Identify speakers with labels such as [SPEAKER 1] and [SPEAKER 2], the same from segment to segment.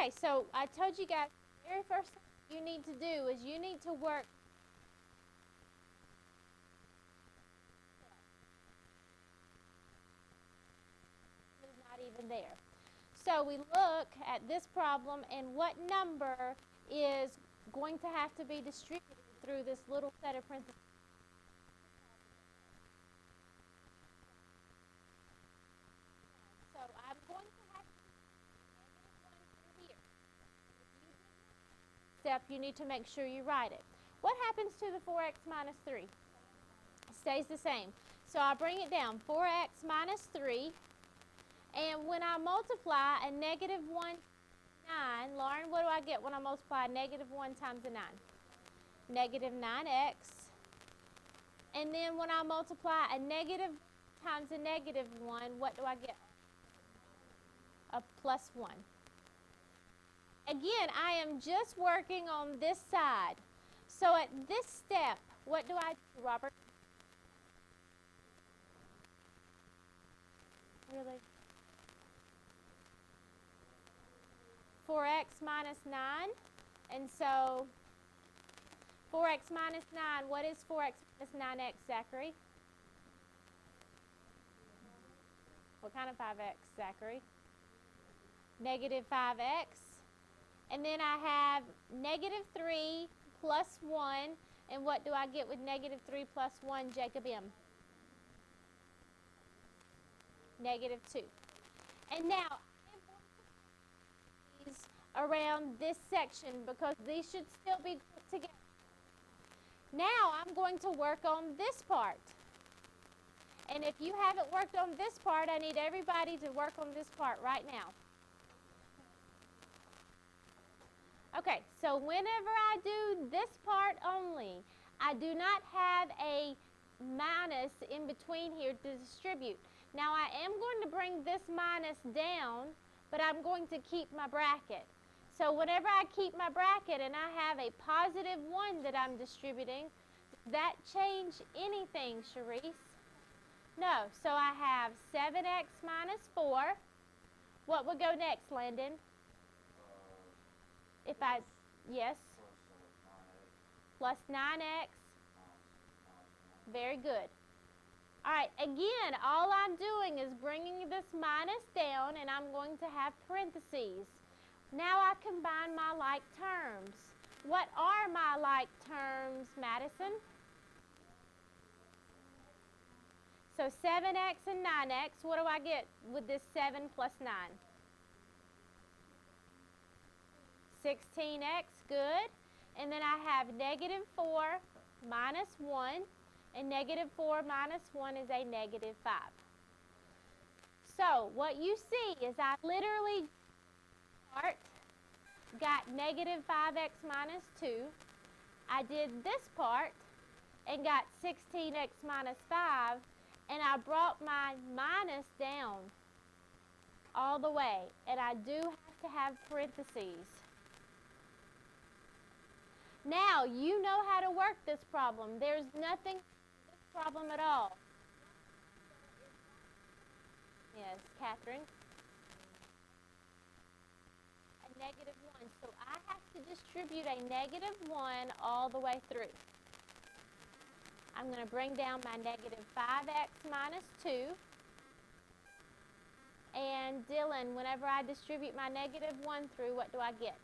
[SPEAKER 1] Okay, so I told you guys the very first thing you need to do is you need to work not even there. So we look at this problem and what number is going to have to be distributed through this little set of parentheses. So I'm going to have to -1 here. Step, you need to make sure you write it. What happens to the 4x minus 3? It stays the same. So I'll bring it down. 4x minus 3. And when I multiply a -1, 9, Lauren, what do I get when I multiply -1 times a 9? -9x. And then when I multiply a negative times a -1, what do I get? A +1. Again, I am just working on this side. So at this step, what do I do, Robert? Really? 4x minus 9. And so 4x minus 9, what is 4x minus 9x, Zachary? What kind of 5x, Zachary? -5x. And then I have -3 plus 1. And what do I get with -3 plus 1, Jacob M? -2. And now, I'm going to put these around this section because these should still be put together. Now, I'm going to work on this part. And if you haven't worked on this part, I need everybody to work on this part right now. Okay, so whenever I do this part only, I do not have a minus in between here to distribute. Now I am going to bring this minus down, but I'm going to keep my bracket. So whenever I keep my bracket and I have a +1 that I'm distributing, does that change anything, Sharice? No, so I have 7x minus 4. What would go next, Landon? If I, yes, plus 9x. Very good. All right, again, all I'm doing is bringing this minus down, and I'm going to have parentheses. Now I combine my like terms. What are my like terms, Madison? So 7x and 9x, what do I get with this 7 plus 9? 16x, good. And then I have -4 minus 1, and -4 minus 1 is a -5. So what you see is I literally got -5x minus 2. I did this part and got 16x minus 5, and I brought my minus down all the way, and I do have to have parentheses. Now, you know how to work this problem. There's nothing in this problem at all. Yes, Catherine. A -1. So I have to distribute a -1 all the way through. I'm going to bring down my -5x minus 2. And Dylan, whenever I distribute my -1 through, what do I get?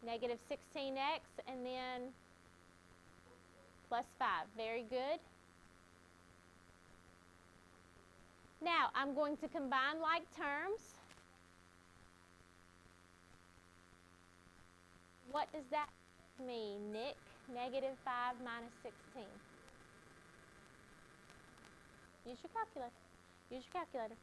[SPEAKER 1] -16x and then plus 5. Very good. Now, I'm going to combine like terms. What does that mean, Nick? -5 minus 16. Use your calculator. Use your calculator.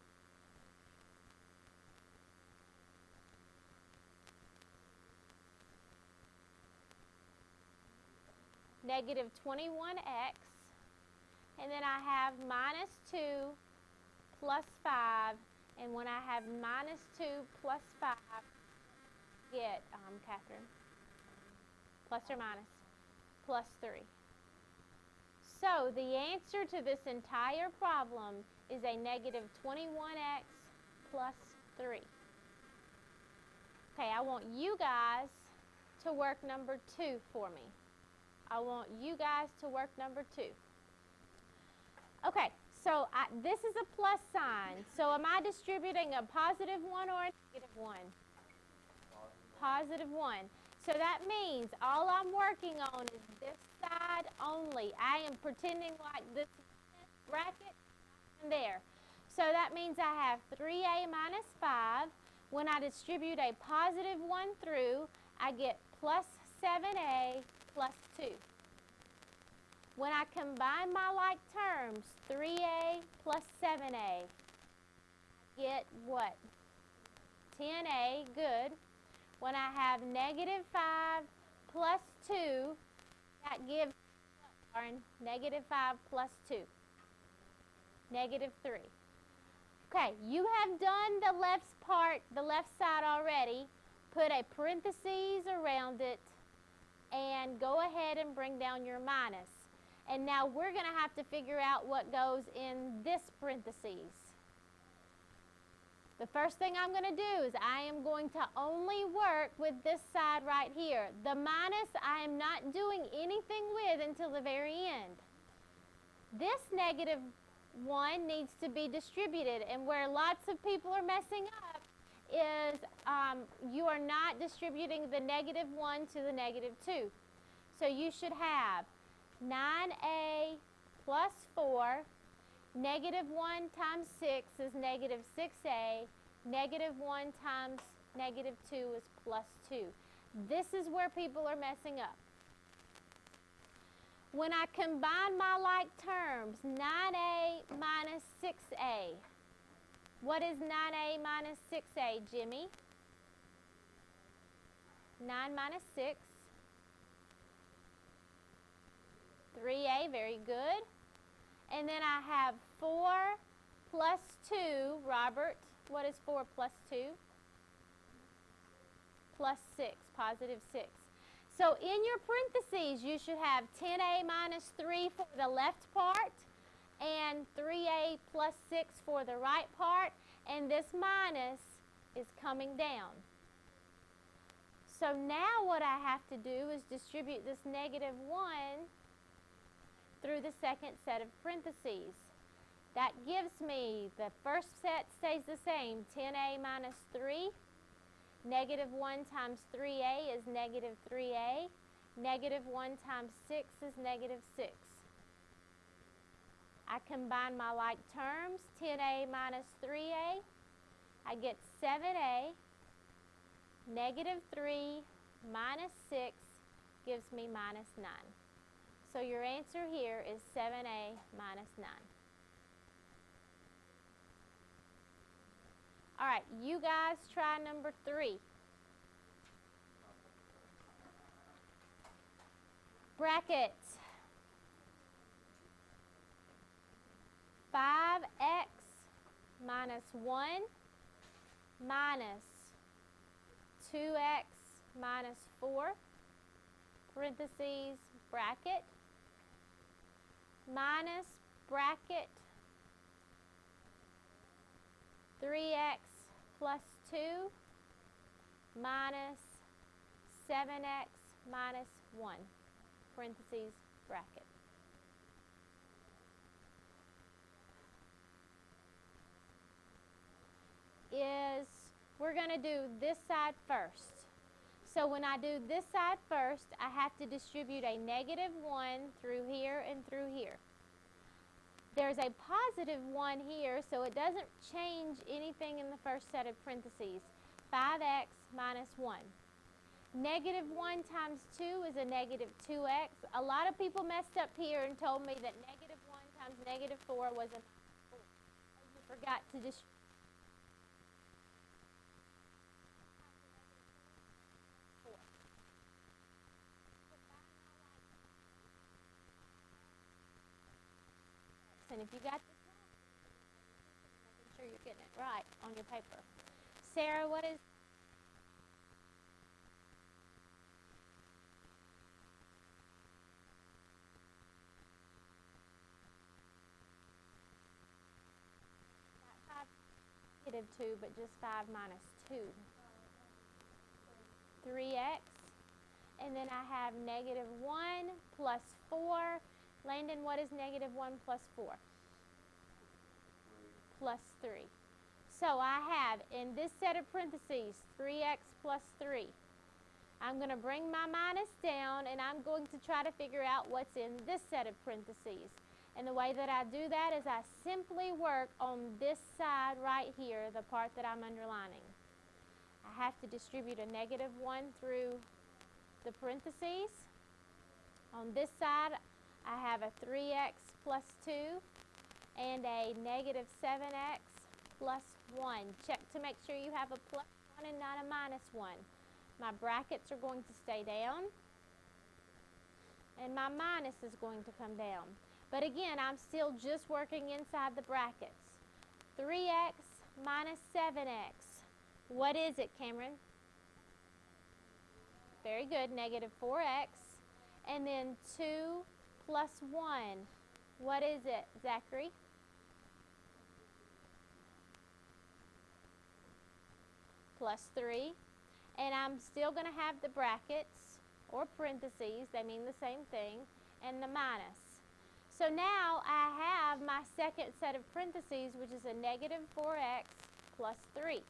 [SPEAKER 1] -21x, and then I have -2 plus 5, and when I have -2 plus 5, get, Catherine, plus or minus, plus 3. So the answer to this entire problem is a -21x plus 3. Okay, I want you guys to work number 2 for me. I want you guys to work number 2. Okay, so this is a plus sign. So am I distributing a positive 1 or a negative 1? Positive 1. So that means all I'm working on is this side only. I am pretending like this bracket and there. So that means I have 3a minus 5. When I distribute a positive 1 through, I get plus 7a plus 2. When I combine my like terms, 3a plus 7a, I get what? 10a, good. When I have negative 5 plus 2, that gives negative 5 plus 2, negative 3. Okay, you have done the left part, the left side already. Put a parentheses around it and go ahead and bring down your minus. And now we're going to have to figure out what goes in this parentheses. The first thing I'm going to do is I am going to only work with this side right here. The minus I am not doing anything with until the very end. This negative 1 needs to be distributed, and where lots of people are messing up is you are not distributing the negative 1 to the negative 2. So you should have 9a plus 4, negative 1 times 6 is negative 6a, negative 1 times negative 2 is plus 2. This is where people are messing up. When I combine my like terms, 9a minus 6a. What is 9a minus 6a, Jimmy? 9 minus 6. 3a, very good. And then I have 4 plus 2, Robert. What is 4 plus 2? Plus 6, positive 6. So in your parentheses, you should have 10a minus 3 for the left part and 3a plus 6 for the right part, and this minus is coming down. So now what I have to do is distribute this negative 1 through the second set of parentheses. That gives me, the first set stays the same, 10a minus 3. Negative 1 times 3a is negative 3a. Negative 1 times 6 is negative 6. I combine my like terms, 10a minus 3a. I get 7a. Negative 3 minus 6 gives me minus 9. So your answer here is 7a minus 9. All right, you guys try number 3. Bracket 5x minus 1 minus 2x minus 4, parentheses, bracket, minus bracket 3x plus 2 minus 7x minus 1, parentheses, bracket. We're going to do this side first. So when I do this side first, I have to distribute a negative 1 through here and through here. There's a positive 1 here, so it doesn't change anything in the first set of parentheses. 5x minus 1. Negative 1 times 2 is a negative 2x. A lot of people messed up here and told me that negative 1 times negative 4 was a 4. You forgot to distribute. And if you got this wrong, making sure you're getting it right on your paper. Sarah, what is? Not 5 negative 2, but just 5 minus 2. 3x. And then I have negative 1 plus 4. Landon, what is negative 1 plus 4? Plus 3. So I have, in this set of parentheses, 3x plus 3. I'm going to bring my minus down, and I'm going to try to figure out what's in this set of parentheses. And the way that I do that is I simply work on this side right here, the part that I'm underlining. I have to distribute a negative 1 through the parentheses. On this side, I have a 3x plus 2 and a negative 7x plus 1. Check to make sure you have a plus 1 and not a minus 1. My brackets are going to stay down, and my minus is going to come down. But again, I'm still just working inside the brackets. 3x minus 7x. What is it, Cameron? Very good, negative 4x. And then 2 plus 1. What is it, Zachary? Plus 3. And I'm still going to have the brackets or parentheses, they mean the same thing, and the minus. So now I have my second set of parentheses, which is a negative 4x plus 3.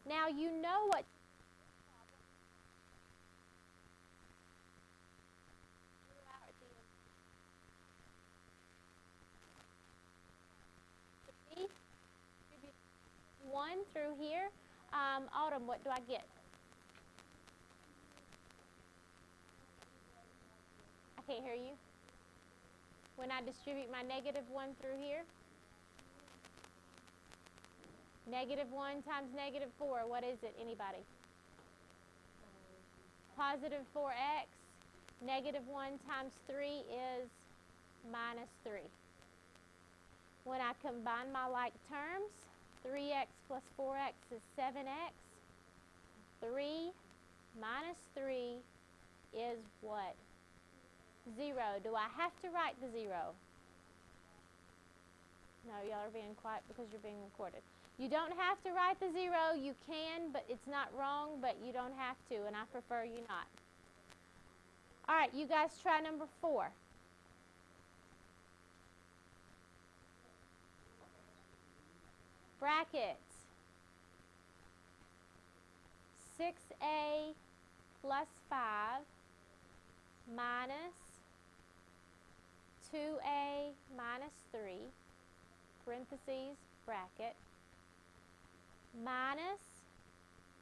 [SPEAKER 1] Now you know what one through here. Autumn, what do I get? I can't hear you. When I distribute my negative 1 through here? Negative 1 times negative 4, what is it, anybody? Positive 4x. Negative 1 times 3 is minus 3. When I combine my like terms, 3x plus 4x is 7x. 3 minus 3 is what? 0. Do I have to write the 0? No, y'all are being quiet because you're being recorded. You don't have to write the 0. You can, but it's not wrong, but you don't have to, and I prefer you not. All right, you guys try number 4. Brackets. 6a plus 5 minus 2a minus 3, parentheses, bracket, minus,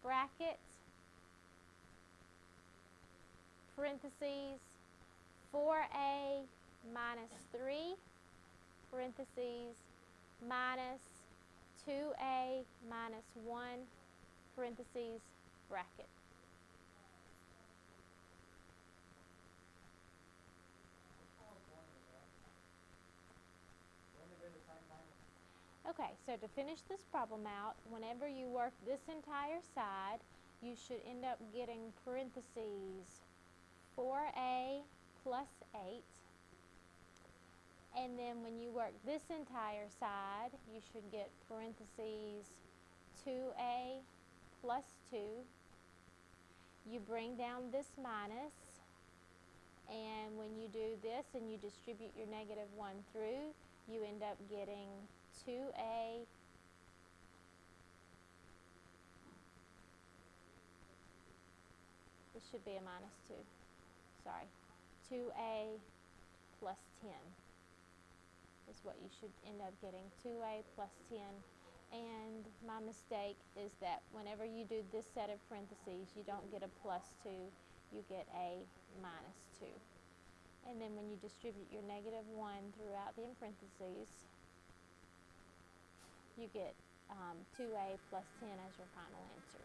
[SPEAKER 1] bracket, parentheses, 4a minus 3, parentheses, minus 2a minus 1, parentheses, bracket. Okay, so to finish this problem out, whenever you work this entire side, you should end up getting parentheses 4a plus 8. And then when you work this entire side, you should get parentheses 2a plus 2. You bring down this minus, and when you do this and you distribute your negative 1 through, you end up getting 2a this should be a minus 2. Sorry. 2a plus 10 is what you should end up getting. 2a plus 10. And my mistake is that whenever you do this set of parentheses, you don't get a plus 2, you get a minus 2. And then when you distribute your negative 1 throughout the parentheses, you get 2a plus 10 as your final answer.